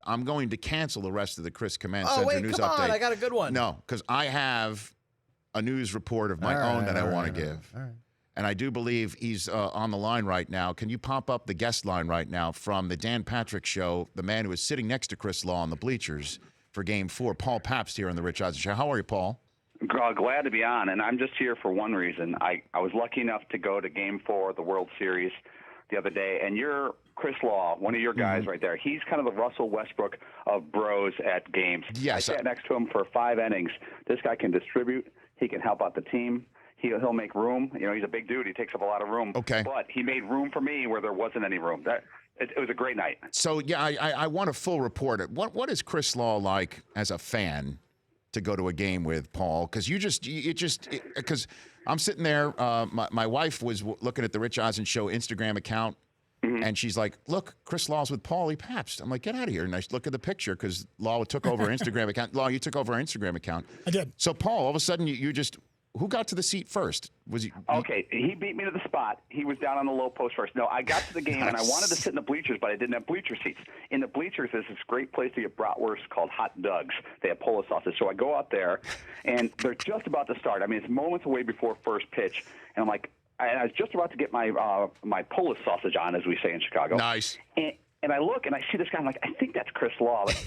I'm going to cancel the rest of the Chris Command Oh, Center wait, news come update. on. I got a good one. No, because I have a news report of my own that I want to give. All right. And I do believe he's on the line right now. Can you pop up the guest line right now from the Dan Patrick Show, the man who is sitting next to Chris Law on the bleachers for Game 4, Paul Pabst here on the Rich Eisen Show. How are you, Paul? Glad to be on, and I'm just here for one reason. I was lucky enough to go to Game 4 of the World Series the other day, and you're Chris Law, one of your guys right there. He's kind of the Russell Westbrook of bros at games. Yes. I sat next to him for 5 innings. This guy can distribute. He can help out the team. He'll make room. You know, he's a big dude. He takes up a lot of room. Okay. But he made room for me where there wasn't any room. It was a great night. So, yeah, I want a full report. What is Chris Law like as a fan to go to a game with, Paul? Because because I'm sitting there. My wife was looking at the Rich Eisen Show Instagram account, and she's like, "Look, Chris Law's with Paulie Pabst." I'm like, "Get out of here!" And I look at the picture because Law took over our Instagram account. Law, you took over our Instagram account. I did. So, Paul, all of a sudden, you just who got to the seat first? Was he? Okay, he beat me to the spot. He was down on the low post first. No, I got to the game, and I wanted to sit in the bleachers, but I didn't have bleacher seats. In the bleachers, there's this great place to get bratwurst called Hot Doug's. They have Polish sausage. So I go out there, and they're just about to start. I mean, it's moments away before first pitch, and I'm like, I was just about to get my my Polish sausage on, as we say in Chicago. Nice. And I look, and I see this guy. I'm like, I think that's Chris Law. Like,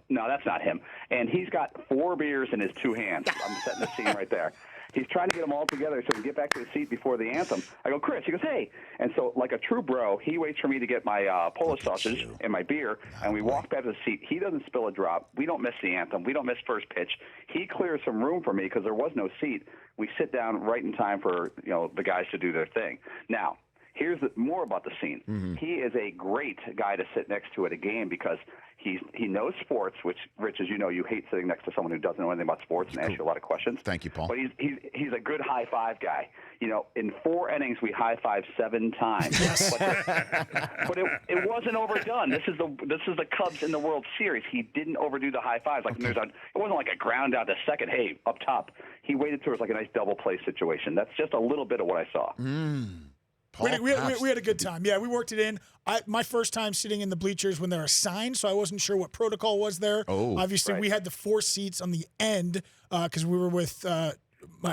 no, that's not him. And he's got 4 beers in his 2 hands. I'm setting the scene right there. He's trying to get them all together so he can get back to the seat before the anthem. I go, Chris. He goes, hey. And so, like a true bro, he waits for me to get my Polish sausage and my beer, and we walk back to the seat. He doesn't spill a drop. We don't miss the anthem. We don't miss first pitch. He clears some room for me because there was no seat. We sit down right in time for the guys to do their thing. Now, here's more about the scene. He is a great guy to sit next to at a game because he knows sports, which, Rich, as you know, you hate sitting next to someone who doesn't know anything about sports and ask you a lot of questions. Thank you, Paul. But he's a good high five guy. In 4 innings, we high fived 7 times. but it wasn't overdone. This is the Cubs in the World Series. He didn't overdo the high fives. Like it wasn't like a ground out to second. Hey, up top. He waited towards like a nice double play situation. That's just a little bit of what I saw. We had a good time. Yeah, we worked it in. My first time sitting in the bleachers when they're assigned, so I wasn't sure what protocol was there. Oh, obviously, we had the 4 seats on the end because we were with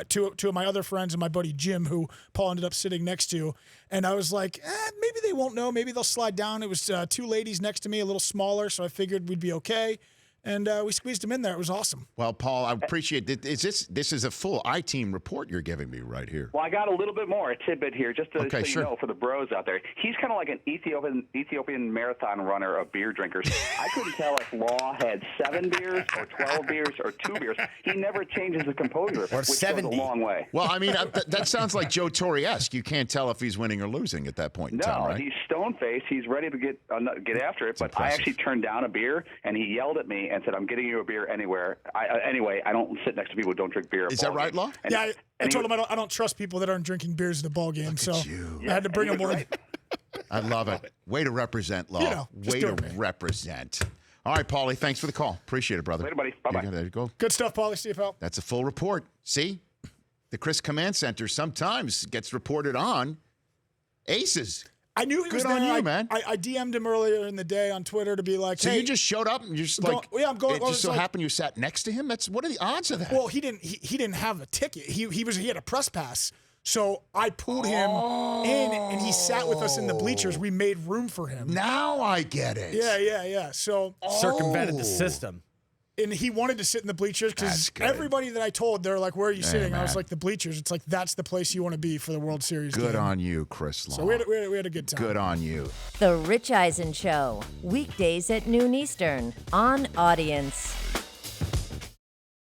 two of my other friends and my buddy Jim, who Paul ended up sitting next to. And I was like, maybe they won't know. Maybe they'll slide down. It was 2 ladies next to me, a little smaller, so I figured we'd be okay. And we squeezed them in there. It was awesome. Well, Paul, I appreciate it. This is a full I-team report you're giving me right here. Well, I got a little bit more, a tidbit here, just to sure. you know, for the bros out there. He's kind of like an Ethiopian marathon runner of beer drinkers. I couldn't tell if Law had 7 beers or 12 beers or 2 beers. He never changes his composure, which 70. goes a long way. Well, I mean, that sounds like Joe Torre-esque. You can't tell if he's winning or losing at that point in time, right? He's stone-faced. He's ready to get after it. But I actually turned down a beer, and he yelled at me and said, I'm getting you a beer anywhere. Anyway, I don't sit next to people who don't drink beer. Is that right, Law? Yeah, I told him I don't trust people that aren't drinking beers at the ball game, so I had to bring him one. I love it. Way to represent, Law. Way to represent. All right, Paulie, thanks for the call. Appreciate it, brother. Later, buddy. Bye-bye. There you go. Good stuff, Paulie. See you, pal. That's a full report. See? The Chris Command Center sometimes gets reported on aces. I knew he was Good on there. you, man. I DM'd him earlier in the day on Twitter to be like, So hey, you just showed up and you're just I'm going. It just so happened you sat next to him. What are the odds of that? Well, he didn't have a ticket. He had a press pass. So I pulled him in, and he sat with us in the bleachers. We made room for him. Now I get it. Yeah. So Circumvented the system. And he wanted to sit in the bleachers because everybody that I told, they're like, where are you sitting? I was like, the bleachers. It's like, that's the place you want to be for the World Series Good game. on you, Chris Law. So we had a good time. Good on you. The Rich Eisen Show, weekdays at noon Eastern on Audience.